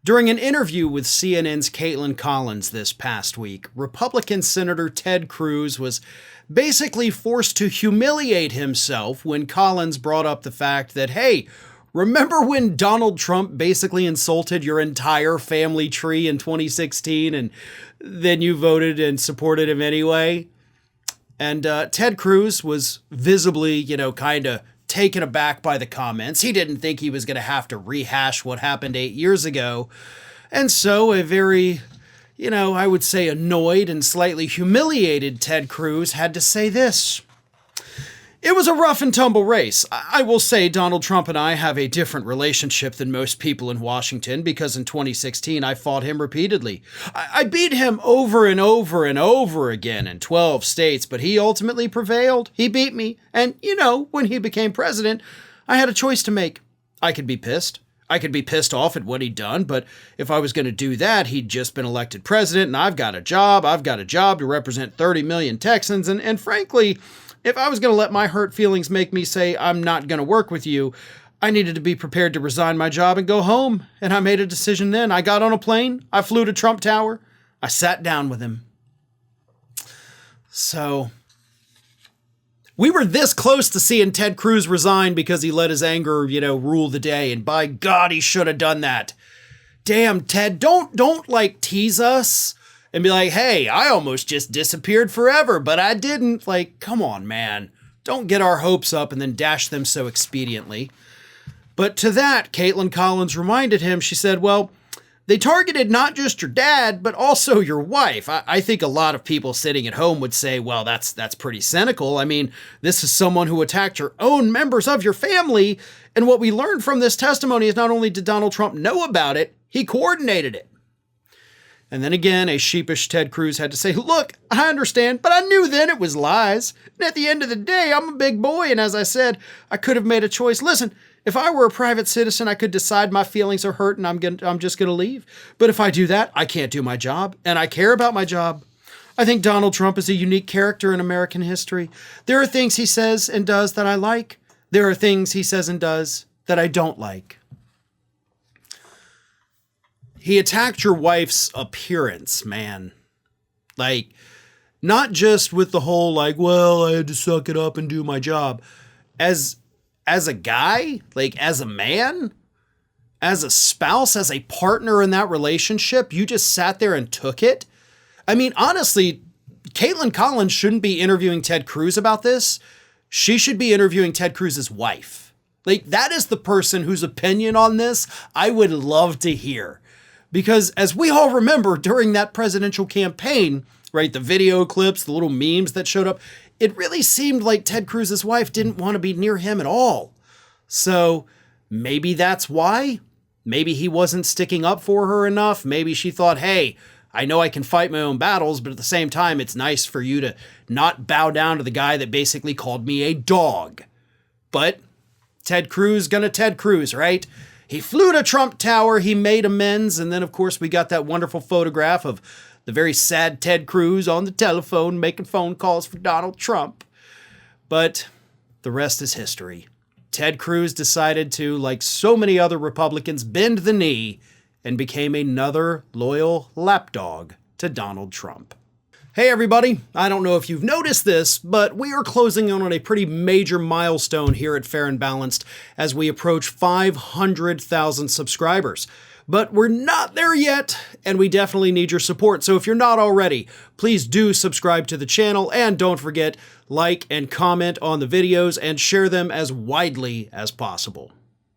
During an interview with CNN's Caitlin Collins this past week, Republican Senator Ted Cruz was basically forced to humiliate himself when Collins brought up the fact that, hey, remember when Donald Trump basically insulted your entire family tree in 2016 and then you voted and supported him anyway? And Ted Cruz was visibly, kind of taken aback by the comments. He didn't think he was going to have to rehash what happened 8 years ago. And so a very, I would say annoyed and slightly humiliated Ted Cruz had to say this. It was a rough and tumble race. I will say Donald Trump and I have a different relationship than most people in Washington because in 2016 I fought him repeatedly. I beat him over and over and over again in 12 states, but he ultimately prevailed. He beat me. And, when he became president, I had a choice to make. I could be pissed. I could be pissed off at what he'd done, but if I was going to do that, he'd just been elected president and I've got a job. I've got a job to represent 30 million Texans. And frankly, if I was going to let my hurt feelings make me say I'm not going to work with you, I needed to be prepared to resign my job and go home. And I made a decision then. I got on a plane. I flew to Trump Tower. I sat down with him. So we were this close to seeing Ted Cruz resign because he let his anger, rule the day. And by God, he should have done that. Damn, Ted, don't tease us and be like, hey, I almost just disappeared forever, but I didn't. Come on, man. Don't get our hopes up and then dash them so expediently. But to that, Caitlin Collins reminded him, she said, well, they targeted not just your dad, but also your wife. I think a lot of people sitting at home would say, well, that's pretty cynical. I mean, this is someone who attacked your own members of your family. And what we learned from this testimony is not only did Donald Trump know about it, he coordinated it. And then again, a sheepish Ted Cruz had to say, look, I understand, but I knew then it was lies. And at the end of the day, I'm a big boy. And as I said, I could have made a choice. Listen, if I were a private citizen, I could decide my feelings are hurt and I'm just going to leave. But if I do that, I can't do my job. And I care about my job. I think Donald Trump is a unique character in American history. There are things he says and does that I like. There are things he says and does that I don't like. He attacked your wife's appearance, man. Not just with the whole, well, I had to suck it up and do my job. As a guy, as a man, as a spouse, as a partner in that relationship, you just sat there and took it. I mean, honestly, Caitlin Collins shouldn't be interviewing Ted Cruz about this. She should be interviewing Ted Cruz's wife. That is the person whose opinion on this I would love to hear. Because as we all remember during that presidential campaign, right, the video clips, the little memes that showed up, it really seemed like Ted Cruz's wife didn't want to be near him at all. So maybe that's why. Maybe he wasn't sticking up for her enough. Maybe she thought, hey, I know I can fight my own battles, but at the same time, it's nice for you to not bow down to the guy that basically called me a dog. But Ted Cruz gonna Ted Cruz, right? He flew to Trump Tower, he made amends, and then, of course, we got that wonderful photograph of the very sad Ted Cruz on the telephone making phone calls for Donald Trump. But the rest is history. Ted Cruz decided to, like so many other Republicans, bend the knee and became another loyal lapdog to Donald Trump. Hey everybody, I don't know if you've noticed this, but we are closing in on a pretty major milestone here at Fair and Balanced as we approach 500,000 subscribers. But we're not there yet, and we definitely need your support. So if you're not already, please do subscribe to the channel, and don't forget, like and comment on the videos and share them as widely as possible.